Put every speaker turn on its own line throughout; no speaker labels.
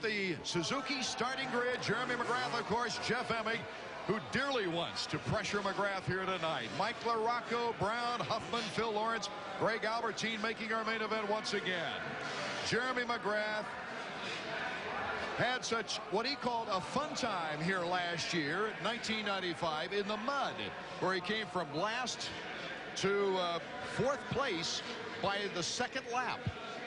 the Suzuki starting grid, Jeremy McGrath, of course, Jeff Emig, who dearly wants to pressure McGrath here tonight. Mike LaRocco, Brown, Huffman, Phil Lawrence, Greg Albertine making our main event once again. Jeremy McGrath had such what he called a fun time here last year, 1995, in the mud, where he came from last to fourth place by the second lap.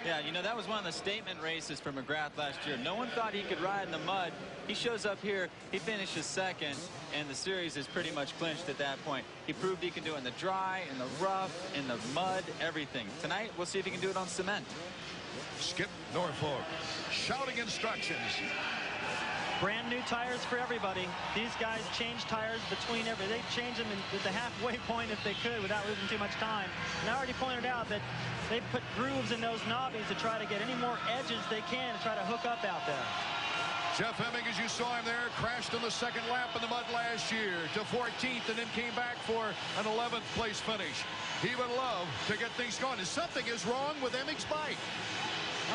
Yeah, you know, that was one of the statement races for McGrath last year. No one thought he could ride in the mud. He shows up here, he finishes second, and the series is pretty much clinched at that point. He proved he can do it in the dry, in the rough, in the mud, everything. Tonight, we'll see if he can do it on cement.
Skip Norfolk shouting instructions.
Brand new tires for everybody. These guys change tires between they change them at the halfway point if they could without losing too much time. And I already pointed out that they put grooves in those knobbies to try to get any more edges they can to try to hook up out there.
Jeff Emig, as you saw him there, crashed on the second lap in the mud last year to 14th and then came back for an 11th place finish. He would love to get things going. And something is wrong with Emig's bike.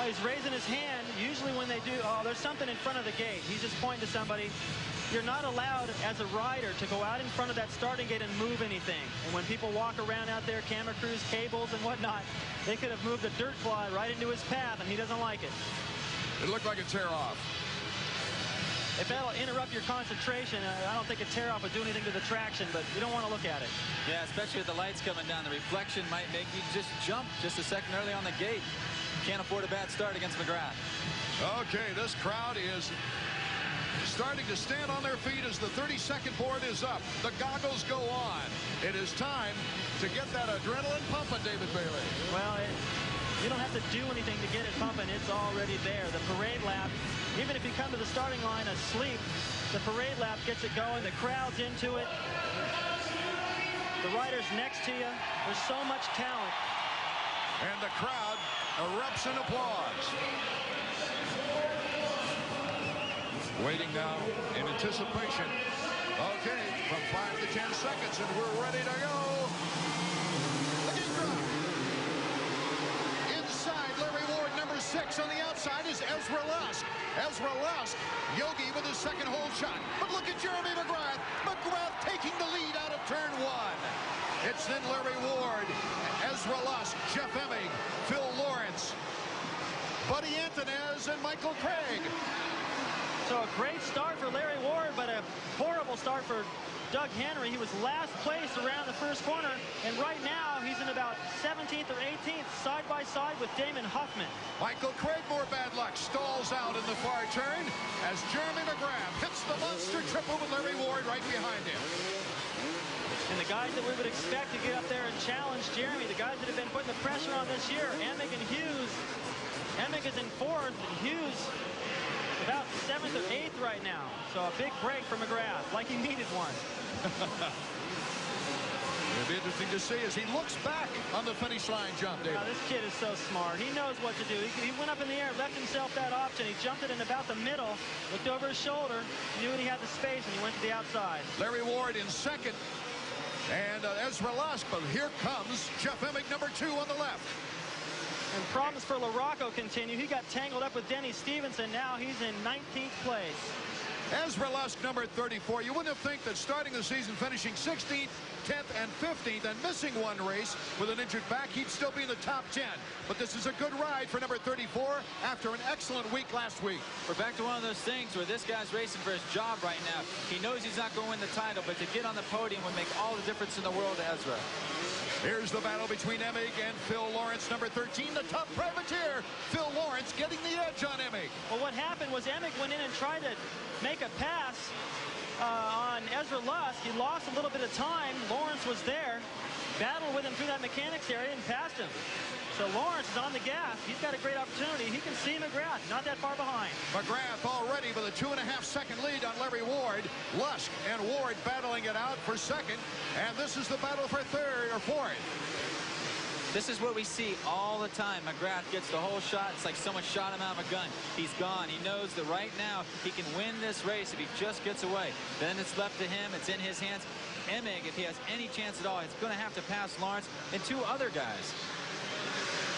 Oh, he's raising his hand. Usually when they do, there's something in front of the gate. He's just pointing to somebody. You're not allowed as a rider to go out in front of that starting gate and move anything. And when people walk around out there, camera crews, cables, and whatnot, they could have moved a dirt fly right into his path, and he doesn't like it.
It looked like a tear-off.
If that'll interrupt your concentration, I don't think a tear-off would do anything to the traction, but you don't want to look at it.
Yeah, especially with the lights coming down. The reflection might make you just jump just a second early on the gate. Can't afford a bad start against McGrath.
Okay, this crowd is starting to stand on their feet as the 30-second board is up. The goggles go on. It is time to get that adrenaline pumping, David Bailey.
Well, you don't have to do anything to get it pumping. It's already there. The parade lap, even if you come to the starting line asleep, the parade lap gets it going. The crowd's into it. The riders next to you. There's so much talent.
And the crowd erupts in applause. Waiting now in anticipation. Okay, from 5 to 10 seconds, and we're ready to go. The gate drop. Inside, Larry Ward, number 6. On the outside is Ezra Lusk. Ezra Lusk, Yogi with his second hole shot. But look at Jeremy McGrath. McGrath taking the lead out of turn 1. It's then Larry Ward, Ezra Lusk, Jeff Emig, Phil Lawrence, Buddy Antonez, and Michael Craig.
So a great start for Larry Ward, but a horrible start for Doug Henry. He was last place around the first corner, and right now he's in about 17th or 18th, side by side with Damon Huffman.
Michael Craig, more bad luck, stalls out in the far turn as Jeremy McGrath hits the monster triple with Larry Ward right behind him.
And the guys that we would expect to get up there and challenge Jeremy, the guys that have been putting the pressure on this year, Emig and Hughes. Emig is in 4th, and Hughes about 7th or 8th right now. So a big break for McGrath, like he needed one.
It'll be interesting to see as he looks back on the finish line jump, David.
This kid is so smart. He knows what to do. He went up in the air, left himself that option. He jumped it in about the middle, looked over his shoulder, knew he had the space, and he went to the outside.
Larry Ward in 2nd. And Ezra Lusk, but here comes Jeff Emig, number 2 on the left.
And problems for LaRocco continue. He got tangled up with Denny Stevenson. Now he's in 19th place.
Ezra Lusk, number 34. You wouldn't have think that starting the season, finishing 16th, 10th, and 15th, and missing one race with an injured back, he'd still be in the top 10. But this is a good ride for number 34 after an excellent week last week.
We're back to one of those things where this guy's racing for his job right now. He knows he's not going to win the title, but to get on the podium would make all the difference in the world to Ezra.
Here's the battle between Emig and Phil Lawrence, number 13, the top privateer. Phil Lawrence getting the edge on Emig.
Well, what happened was Emig went in and tried to make a pass on Ezra Lusk. He lost a little bit of time. Lawrence was there, battled with him through that mechanics area and passed him. So Lawrence is on the gas. He's got a great opportunity. He can see McGrath, not that far behind.
McGrath already with a 2.5-second lead on Larry Ward. Lusk and Ward battling it out for 2nd. And this is the battle for 3rd or 4th.
This is what we see all the time. McGrath gets the whole shot. It's like someone shot him out of a gun. He's gone. He knows that right now he can win this race if he just gets away. Then it's left to him. It's in his hands. Emig, if he has any chance at all, he's going to have to pass Lawrence and 2 other guys.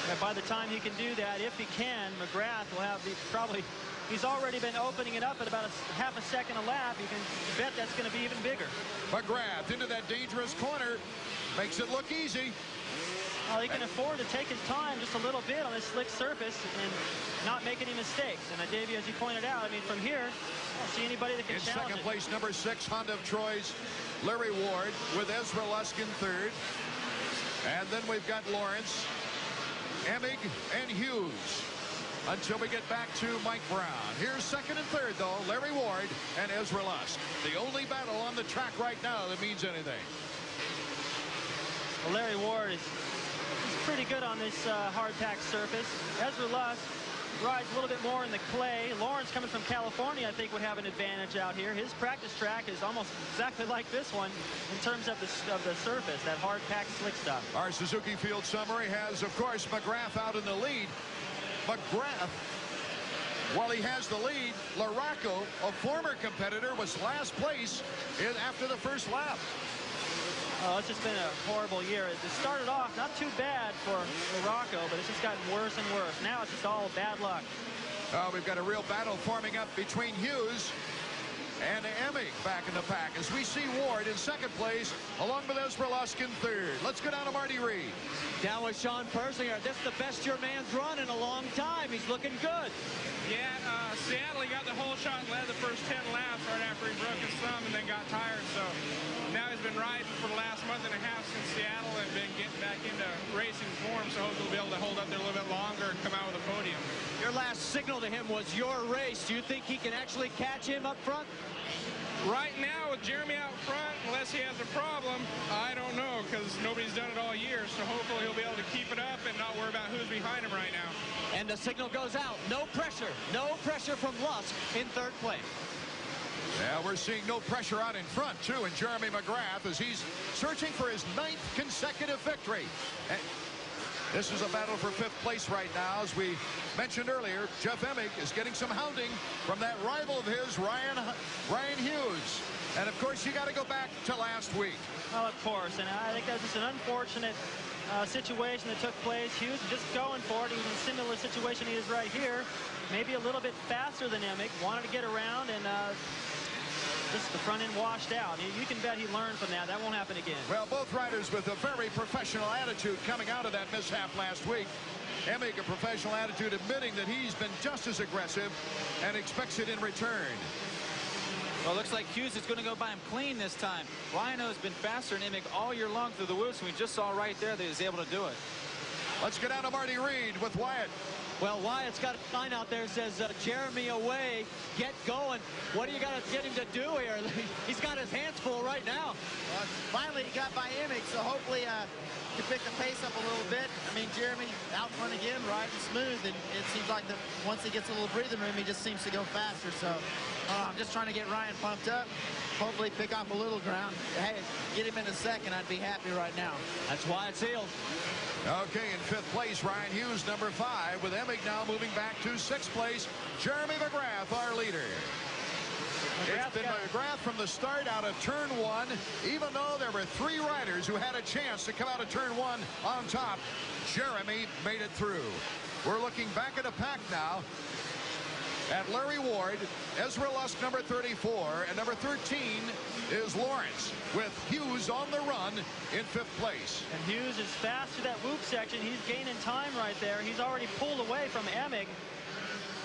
And by the time he can do that, if he can, McGrath will have probably He's already been opening it up at about half a second a lap. You can bet that's going to be even bigger.
McGrath into that dangerous corner. Makes it look easy.
Well, he can afford to take his time just a little bit on this slick surface and not make any mistakes. And Davey, as you pointed out, I mean, from here, I don't see anybody that can challenge
In second
it.
place, number 6, Honda of Troy's Larry Ward with Ezra Lusk in third. And then we've got Lawrence, Emig, and Hughes until we get back to Mike Brown. Here's second and third, though, Larry Ward and Ezra Lusk. The only battle on the track right now that means anything.
Well, Larry Ward is pretty good on this hard-packed surface. Ezra Lusk rides a little bit more in the clay. Lawrence, coming from California, I think would have an advantage out here. His practice track is almost exactly like this one in terms of the surface, that hard-packed slick stuff.
Our Suzuki Field summary has, of course, McGrath out in the lead. McGrath, while he has the lead, LaRocco, a former competitor, was last place after the first lap.
Oh, it's just been a horrible year. It started off not too bad for Morocco, but it's just gotten worse and worse. Now it's just all bad luck.
We've got a real battle forming up between Hughes and Emig back in the pack as we see Ward in second place along with Ezra Lusk in third. Let's go down to Marty Reed.
Down with Sean Persinger. This is the best your man's run in a long time. He's looking good.
Yeah, Seattle, he got the whole shot and led the first 10 laps right after he broke his thumb and then got tired. So now he's been riding for the last month and a half since Seattle and been getting back into racing form. So hopefully he'll be able to hold up there a little bit longer and come out with a podium.
Your last signal to him was your race. Do you think he can actually catch him up front?
Right now, with Jeremy out front, unless he has a problem, I don't know, because nobody's done it all year. So hopefully he'll be able to keep it up and not worry about who's behind him right now.
And the signal goes out. No pressure. No pressure from Lusk in third place.
Yeah, we're seeing no pressure out in front, too, in Jeremy McGrath as he's searching for his 9th consecutive victory. And this is a battle for 5th place right now. As we mentioned earlier, Jeff Emig is getting some hounding from that rival of his, Ryan Hughes. And, of course, you got to go back to last week.
Well, of course, and I think that's just an unfortunate situation that took place. Hughes just going for it. He was in a similar situation he is right here. Maybe a little bit faster than Emig. Wanted to get around and just the front end washed out. You can bet he learned from that. That won't happen again.
Well, both riders with a very professional attitude coming out of that mishap last week. Emig, a professional attitude, admitting that he's been just as aggressive and expects it in return.
Well, it looks like Hughes is going to go by him clean this time. Rhino has been faster than Emig all year long through the whoops, and we just saw right there that he was able to do it.
Let's get down to Marty Reed with Wyatt.
Well, Wyatt's got a sign out there that says, Jeremy away, get going. What do you got to get him to do here? He's got his hands full right now.
Well, finally, he got by Emig, so hopefully he pick the pace up a little bit. I mean, Jeremy out front again, riding smooth, and it seems like once he gets a little breathing room, he just seems to go faster. So I'm just trying to get Ryan pumped up. Hopefully pick up a little ground. Hey, get him in a second, I'd be happy right now.
That's why it's sealed.
Okay, in 5th place, Ryan Hughes, number 5, with Emig now moving back to 6th place. Jeremy McGrath, our leader. It's been McGrath from the start out of turn 1, even though there were 3 riders who had a chance to come out of turn 1 on top. Jeremy made it through. We're looking back at a pack now at Larry Ward, Ezra Lusk, number 34, and number 13 is Lawrence, with Hughes on the run in 5th place.
And Hughes is fast through that whoop section. He's gaining time right there. He's already pulled away from Emig.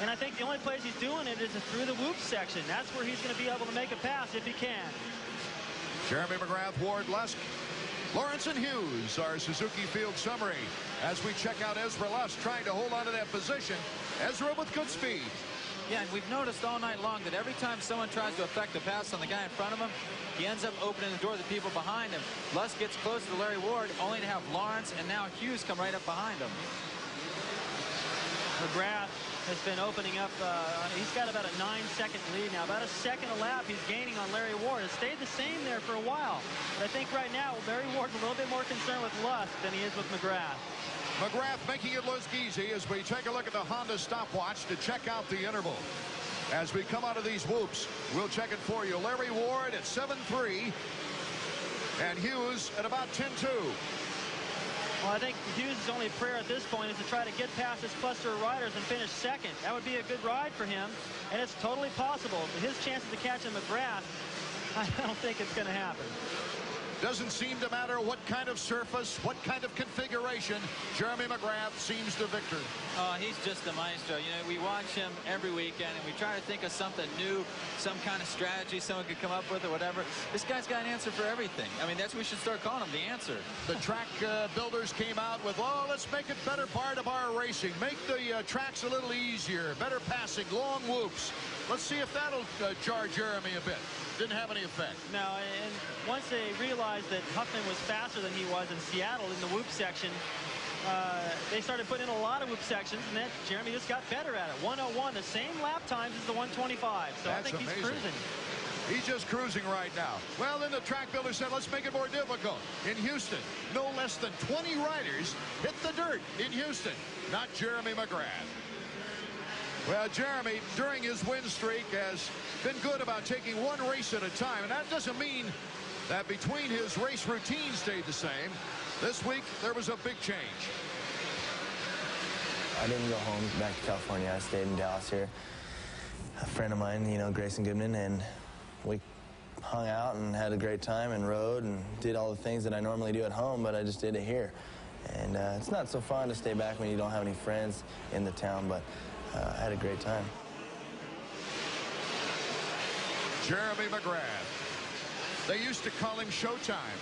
And I think the only place he's doing it is through the whoop section. That's where he's going to be able to make a pass if he can.
Jeremy McGrath, Ward, Lusk, Lawrence, and Hughes, our Suzuki Field summary. As we check out Ezra Lusk trying to hold on to that position. Ezra with good speed.
Yeah, and we've noticed all night long that every time someone tries to effect a pass on the guy in front of him, he ends up opening the door to the people behind him. Lusk gets close to Larry Ward, only to have Lawrence and now Hughes come right up behind him.
McGrath has been opening up. He's got about a 9-second lead now. About a second a lap he's gaining on Larry Ward. It's stayed the same there for a while. But I think right now Larry Ward's a little bit more concerned with Lusk than he is with McGrath.
McGrath making it look easy as we take a look at the Honda stopwatch to check out the interval. As we come out of these whoops, we'll check it for you. Larry Ward at 7.3 and Hughes at about 10.2.
Well, I think Hughes' only prayer at this point is to try to get past this cluster of riders and finish second. That would be a good ride for him, and it's totally possible. His chances to catch a McGrath, I don't think it's going to happen.
Doesn't seem to matter what kind of surface, what kind of configuration, Jeremy McGrath seems the victor.
Oh, he's just a maestro. You know, we watch him every weekend, and we try to think of something new, some kind of strategy someone could come up with or whatever. This guy's got an answer for everything. I mean, that's what we should start calling him, the answer.
The track builders came out with, oh, let's make it better part of our racing. Make the tracks a little easier, better passing, long whoops. Let's see if that'll jar Jeremy a bit. Didn't have any effect.
No, and once they realized that Huffman was faster than he was in Seattle in the whoop section, they started putting in a lot of whoop sections, and then Jeremy just got better at it. 101, the same lap times as the 125. So
That's
I think he's cruising.
He's just cruising right now. Well, then the track builder said, let's make it more difficult. In Houston, no less than 20 riders hit the dirt in Houston. Not Jeremy McGrath. Well, Jeremy, during his win streak, has been good about taking one race at a time. And that doesn't mean that between his race routine stayed the same. This week, there was a big change.
I didn't go home back to California. I stayed in Dallas here. A friend of mine, you know, Grayson Goodman, and we hung out and had a great time and rode and did all the things that I normally do at home, but I just did it here. And it's not so fun to stay back when you don't have any friends in the town, but I had a great time.
Jeremy McGrath. They used to call him Showtime.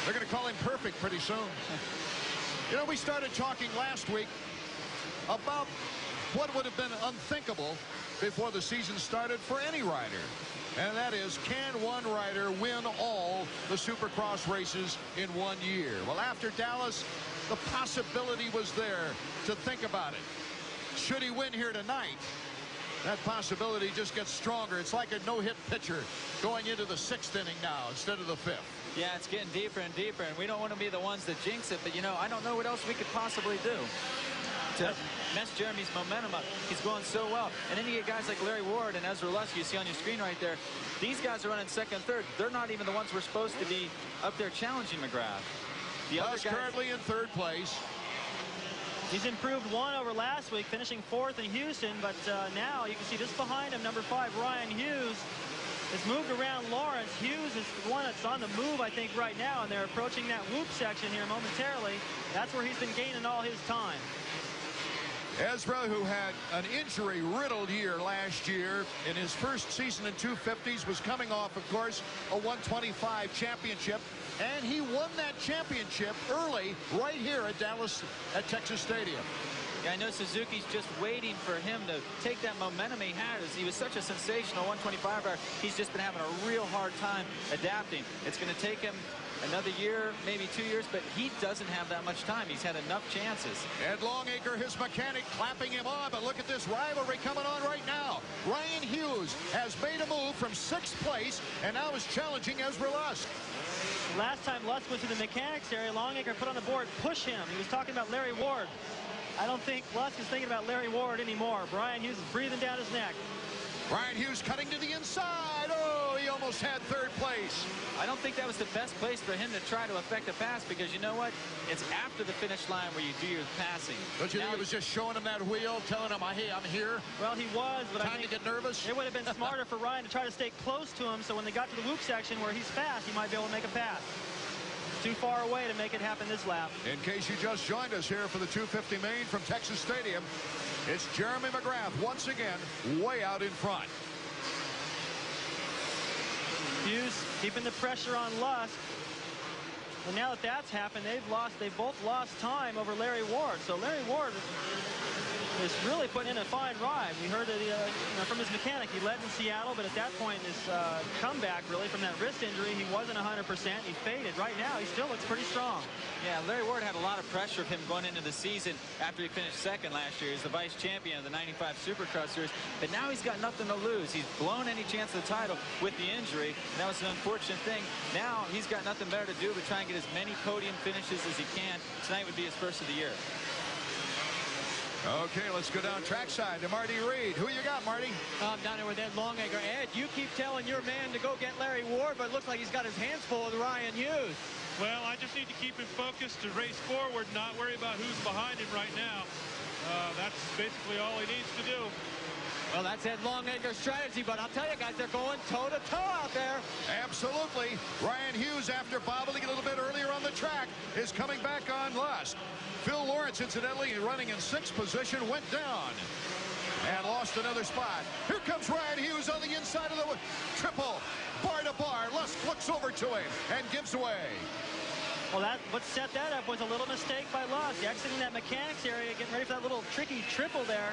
They're going to call him Perfect pretty soon. You know, we started talking last week about what would have been unthinkable before the season started for any rider. And that is, can one rider win all the Supercross races in 1 year? Well, after Dallas, the possibility was there to think about it. Should he win here tonight, that possibility just gets stronger. It's like a no-hit pitcher going into the 6th inning now instead of the 5th.
Yeah, it's getting deeper and deeper, and we don't want to be the ones that jinx it, but, you know, I don't know what else we could possibly do to mess Jeremy's momentum up. He's going so well. And then you get guys like Larry Ward and Ezra Lusk, you see on your screen right there. These guys are running second, third. They're not even the ones we're supposed to be up there challenging McGrath. The other guys
currently in 3rd place.
He's improved 1 over last week, finishing 4th in Houston, but now you can see just behind him, number 5, Ryan Hughes, has moved around Lawrence. Hughes is the one that's on the move, I think, right now, and they're approaching that whoop section here momentarily. That's where he's been gaining all his time.
Ezra, who had an injury-riddled year last year in his first season in 250s, was coming off, of course, a 125 championship. And he won that championship early right here at Dallas at Texas Stadium.
Yeah, I know Suzuki's just waiting for him to take that momentum he had. As he was such a sensational 125 rider, he's just been having a real hard time adapting. It's going to take him another year, maybe 2 years, but he doesn't have that much time. He's had enough chances.
Ed Longacre, his mechanic, clapping him on, but look at this rivalry coming on right now. Ryan Hughes has made a move from 6th place and now is challenging Ezra Lusk.
Last time Lusk went to the mechanics area, Longacre put on the board, push him. He was talking about Larry Ward. I don't think Lusk is thinking about Larry Ward anymore. Brian Hughes is breathing down his neck.
Ryan Hughes cutting to the inside. Oh, he almost had 3rd place.
I don't think that was the best place for him to try to affect a pass, because you know what? It's after the finish line where you do your passing.
Don't you think it was just showing him that wheel, telling him, hey, I'm here?
Well, he was, but
Time
I think
to get nervous?
It would have been smarter for Ryan to try to stay close to him, so when they got to the whoop section where he's fast, he might be able to make a pass. Too far away to make it happen this lap.
In case you just joined us here for the 250 main from Texas Stadium, it's Jeremy McGrath once again way out in front.
Hughes keeping the pressure on Lusk. And now that that's happened, they've both lost time over Larry Ward. So Larry Ward is really putting in a fine ride. We heard that from his mechanic, he led in Seattle, but at that point in his comeback, really, from that wrist injury, he wasn't 100%. He faded. Right now, he still looks pretty strong.
Yeah, Larry Ward had a lot of pressure of him going into the season after he finished 2nd last year. He's the vice champion of the 95 Supercross Series, but now he's got nothing to lose. He's blown any chance of the title with the injury, and that was an unfortunate thing. Now he's got nothing better to do but try and get as many podium finishes as he can. Tonight would be his first of the year.
Okay, let's go down trackside to Marty Reed. Who you got, Marty?
Down there with Ed Longacre. Ed, you keep telling your man to go get Larry Ward, but it looks like he's got his hands full with Ryan Hughes.
Well, I just need to keep him focused to race forward, not worry about who's behind him right now. That's basically all he needs to do.
Well, that's Ed Longacre's strategy, but I'll tell you guys, they're going toe-to-toe out there.
Absolutely. Ryan Hughes, after bobbling a little bit earlier on the track, is coming back on last. Phil Lawrence, incidentally, running in 6th position, went down and lost another spot. Here comes Ryan Hughes on the inside of the triple. Bar to bar. Lusk looks over to him and gives away.
Well, what set that up was a little mistake by Lusk. Exiting that mechanics area, getting ready for that little tricky triple there.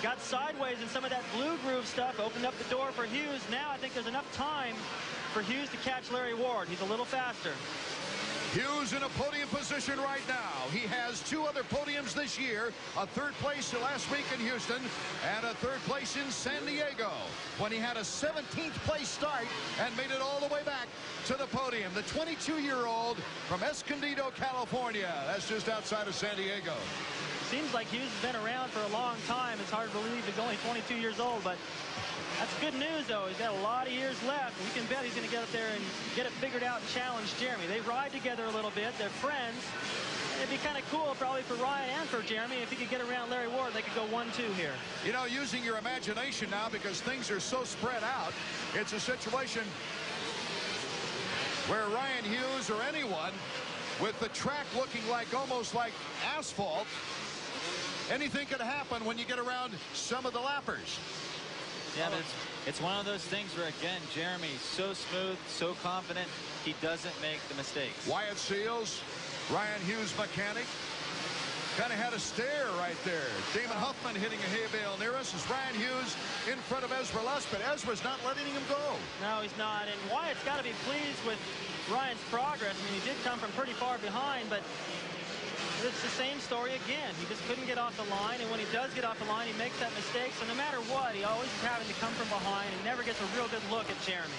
Got sideways in some of that blue groove stuff, opened up the door for Hughes. Now I think there's enough time for Hughes to catch Larry Ward. He's a little faster.
Hughes in a podium position right now. He has 2 other podiums this year, a 3rd place last week in Houston and a 3rd place in San Diego, when he had a 17th place start and made it all the way back to the podium. The 22-year-old from Escondido, California. That's just outside of San Diego.
Seems like Hughes has been around for a long time. It's hard to believe he's only 22 years old, but that's good news, though. He's got a lot of years left. We can bet he's going to get up there and get it figured out and challenge Jeremy. They ride together a little bit. They're friends. It'd be kind of cool probably for Ryan and for Jeremy if he could get around Larry Ward. They could go 1-2 here.
You know, using your imagination now, because things are so spread out, it's a situation where Ryan Hughes or anyone with the track looking like almost like asphalt, anything could happen when you get around some of the lappers.
Yeah, but it's one of those things where, again, Jeremy's so smooth, so confident, he doesn't make the mistakes.
Wyatt Seals, Ryan Hughes mechanic, kind of had a stare right there. Damon Huffman hitting a hay bale near us as Ryan Hughes in front of Ezra Lusk, but Ezra's not letting him go.
No, he's not. And Wyatt's got to be pleased with Ryan's progress. I mean, he did come from pretty far behind, but it's the same story again. He just couldn't get off the line, and when he does get off the line, he makes that mistake. So no matter what, he always is having to come from behind. He never gets a real good look at Jeremy.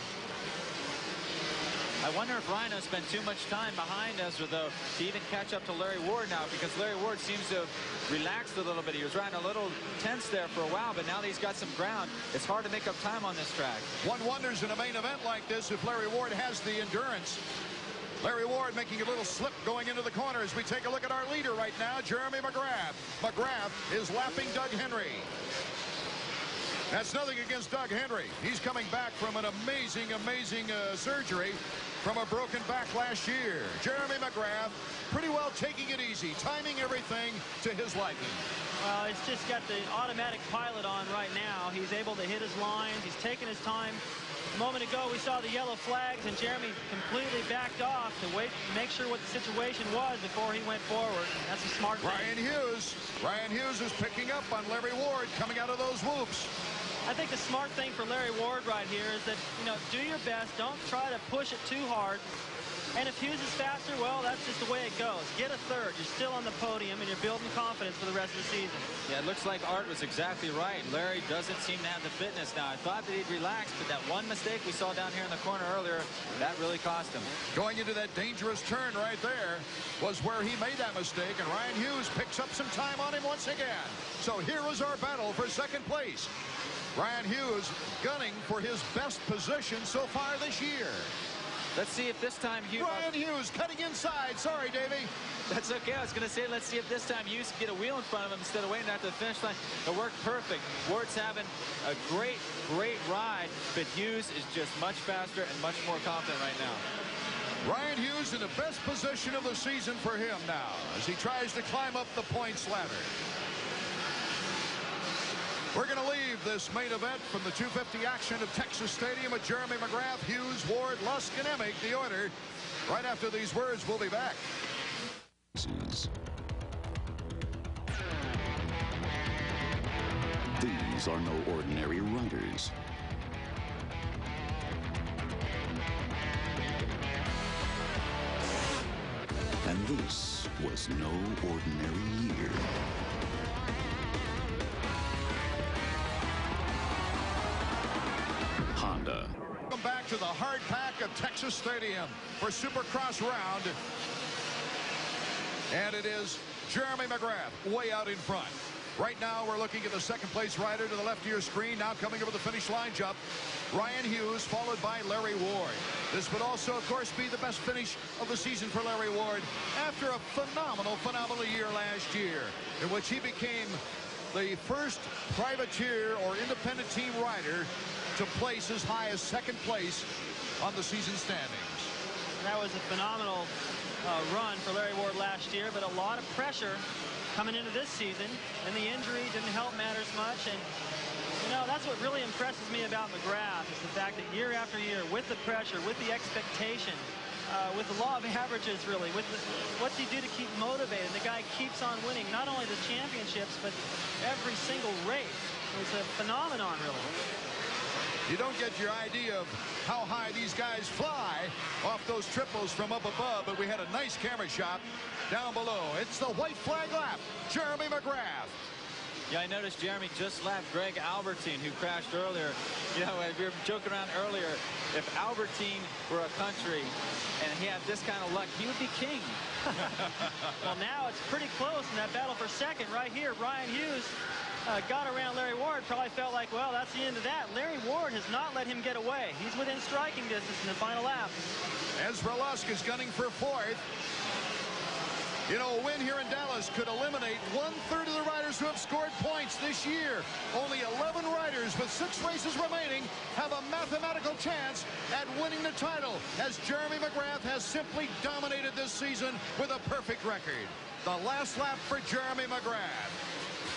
I wonder if Rhino spent too much time behind Ezra, though, to even catch up to Larry Ward now, because Larry Ward seems to have relaxed a little bit. He was riding a little tense there for a while, but now that he's got some ground, it's hard to make up time on this track. One
wonders in a main event like this if Larry Ward has the endurance. Larry Ward making a little slip going into the corner as we take a look at our leader right now, Jeremy McGrath. McGrath is lapping Doug Henry. That's nothing against Doug Henry. He's coming back from an amazing surgery from a broken back last year. Jeremy McGrath pretty well taking it easy, timing everything to his liking.
Well, it's just got the automatic pilot on right now. He's able to hit his lines. He's taking his time. A moment ago, we saw the yellow flags, and Jeremy completely backed off to make sure what the situation was before he went forward. That's a smart thing.
Ryan Hughes is picking up on Larry Ward coming out of those whoops.
I think the smart thing for Larry Ward right here is that, you know, do your best. Don't try to push it too hard. And if Hughes is faster, well, that's just the way it goes. Get a third. You're still on the podium, and you're building confidence for the rest of the season.
Yeah, it looks like Art was exactly right. Larry doesn't seem to have the fitness now. I thought that he'd relax, but that one mistake we saw down here in the corner earlier, that really cost him.
Going into that dangerous turn right there was where he made that mistake, and Ryan Hughes picks up some time on him once again. So here is our battle for second place. Ryan Hughes gunning for his best position so far this year.
Let's see if this time Hughes...
Ryan Hughes cutting inside. Sorry, Davey.
That's okay. I was going to say, let's see if this time Hughes can get a wheel in front of him instead of waiting after the finish line. It worked perfect. Ward's having a great ride, but Hughes is just much faster and much more confident right now.
Ryan Hughes in the best position of the season for him now as he tries to climb up the points ladder. We're going to leave this main event from the 250 action of Texas Stadium with Jeremy McGrath, Hughes, Ward, Lusk, and Emig, the order. Right after these words, we'll be back.
These are no ordinary riders. And this was no ordinary year. Honda.
Welcome back to the hard pack of Texas Stadium for Supercross round. And it is Jeremy McGrath way out in front. Right now, we're looking at the second-place rider to the left of your screen. Now coming over the finish line jump, Ryan Hughes, followed by Larry Ward. This would also, of course, be the best finish of the season for Larry Ward after a phenomenal year last year, in which he became the first privateer or independent team rider to place as high as second place on the season standings.
That was a phenomenal run for Larry Ward last year, but a lot of pressure coming into this season, and the injury didn't help matters much. And you know, that's what really impresses me about McGrath, is the fact that year after year, with the pressure, with the expectation, with the law of averages, really, with what's he do to keep motivated? The guy keeps on winning not only the championships, but every single race. It's a phenomenon, really.
You don't get your idea of how high these guys fly off those triples from up above, but we had a nice camera shot down below. It's the white flag lap, Jeremy McGrath.
Yeah, I noticed Jeremy just lapped Greg Albertine, who crashed earlier. You know, we were joking around earlier. If Albertine were a country and he had this kind of luck, he would be king.
Well, now it's pretty close in that battle for second right here. Ryan Hughes got around Larry Ward, probably felt like, well, that's the end of that. Larry Ward has not let him get away. He's within striking distance in the final lap.
Ezra Lusk is gunning for fourth. You know, a win here in Dallas could eliminate 1/3 of the riders who have scored points this year. Only 11 riders with 6 races remaining have a mathematical chance at winning the title, as Jeremy McGrath has simply dominated this season with a perfect record. The last lap for Jeremy McGrath.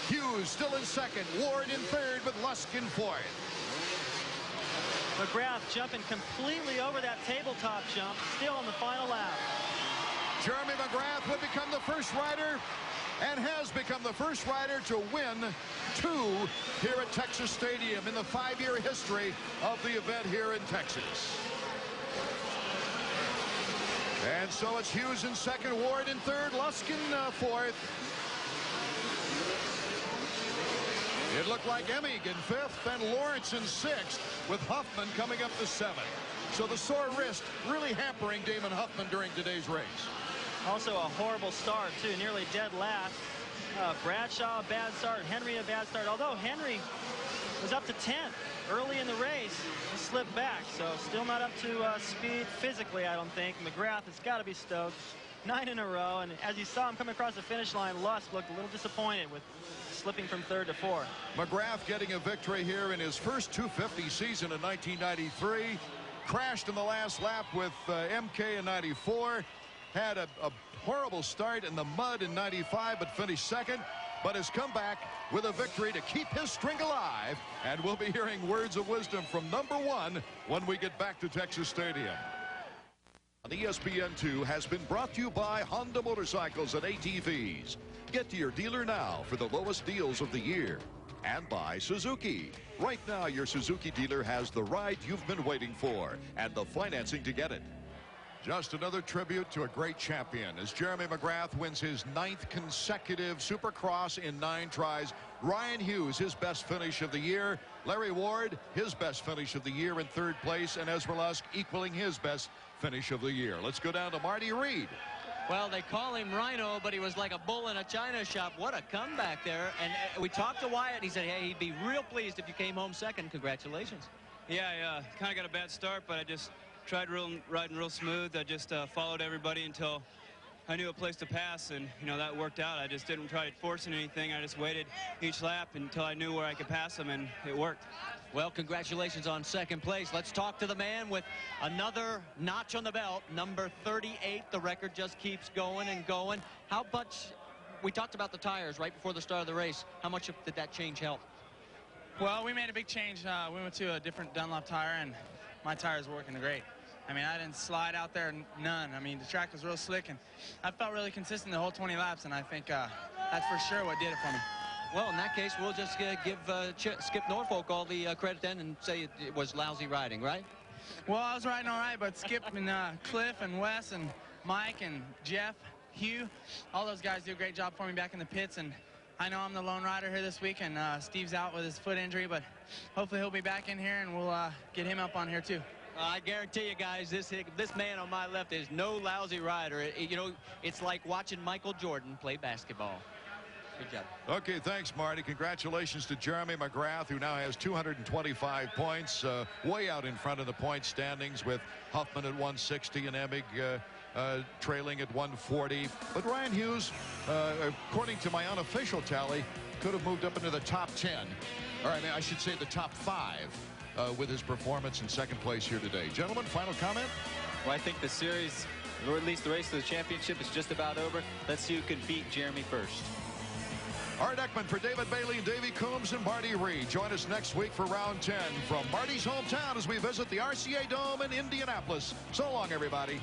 Hughes still in second, Ward in third, with Lusk in fourth.
McGrath jumping completely over that tabletop jump, still on the final lap.
Jeremy McGrath would become the first rider, and has become the first rider to win 2 here at Texas Stadium in the 5-year history of the event here in Texas. And so it's Hughes in second, Ward in third, Lusk in fourth. It looked like Emig in fifth and Lawrence in sixth, with Huffman coming up to 7th. So the sore wrist really hampering Damon Huffman during today's race.
Also a horrible start, too, nearly dead last. Bradshaw, a bad start. Henry, a bad start. Although Henry was up to 10th early in the race, he slipped back. So still not up to speed physically, I don't think. McGrath has got to be stoked. 9 in a row, and as you saw him come across the finish line, Lusk looked a little disappointed with slipping from 3rd to 4th.
McGrath getting a victory here in his first 250 season in 1993. Crashed in the last lap with MK in 94. Had a horrible start in the mud in 95, but finished second, but has come back with a victory to keep his string alive. And we'll be hearing words of wisdom from number 1 when we get back to Texas Stadium. ESPN2 has been brought to you by Honda Motorcycles and ATVs. Get to your dealer now for the lowest deals of the year. And by Suzuki. Right now, your Suzuki dealer has the ride you've been waiting for and the financing to get it. Just another tribute to a great champion as Jeremy McGrath wins his 9th consecutive Supercross in 9 tries. Ryan Hughes, his best finish of the year. Larry Ward, his best finish of the year in 3rd place. And Ezra Lusk equaling his best finish of the year. Let's go down to Marty Reed.
Well, they call him Rhino, but he was like a bull in a china shop. What a comeback there. And we talked to Wyatt. He said, hey, he'd be real pleased if you came home second. Congratulations.
Yeah, I kind of got a bad start, but I just tried riding real smooth. I just followed everybody until I knew a place to pass, and you know that worked out. I just didn't try forcing anything. I just waited each lap until I knew where I could pass them, and it worked.
Well, congratulations on second place. Let's talk to the man with another notch on the belt, number 38. The record just keeps going and going. How much, we talked about the tires right before the start of the race. How much did that change help?
Well, we made a big change. We went to a different Dunlop tire, and my tire is working great. I mean, I didn't slide out there, none. I mean, the track was real slick, and I felt really consistent the whole 20 laps, and I think that's for sure what did it for me.
Well, in that case, we'll just give Skip Norfolk all the credit then and say it was lousy riding, right?
Well, I was riding all right, but Skip and Cliff and Wes and Mike and Jeff, Hugh, all those guys do a great job for me back in the pits, and I know I'm the lone rider here this week, and Steve's out with his foot injury, but hopefully he'll be back in here, and we'll get him up on here too.
I guarantee you guys, this man on my left is no lousy rider. You know, it's like watching Michael Jordan play basketball.
Good job.
Okay, thanks, Marty. Congratulations to Jeremy McGrath, who now has 225 points, way out in front of the point standings with Huffman at 160 and Emig trailing at 140. But Ryan Hughes, according to my unofficial tally, could have moved up into the top 10. Or I mean, I should say the top 5 with his performance in second place here today. Gentlemen, final comment?
Well, I think the series, or at least the race to the championship, is just about over. Let's see who can beat Jeremy first.
Art Ekman for David Bailey, Davey Coombs, and Marty Reed. Join us next week for round 10 from Marty's hometown as we visit the RCA Dome in Indianapolis. So long, everybody.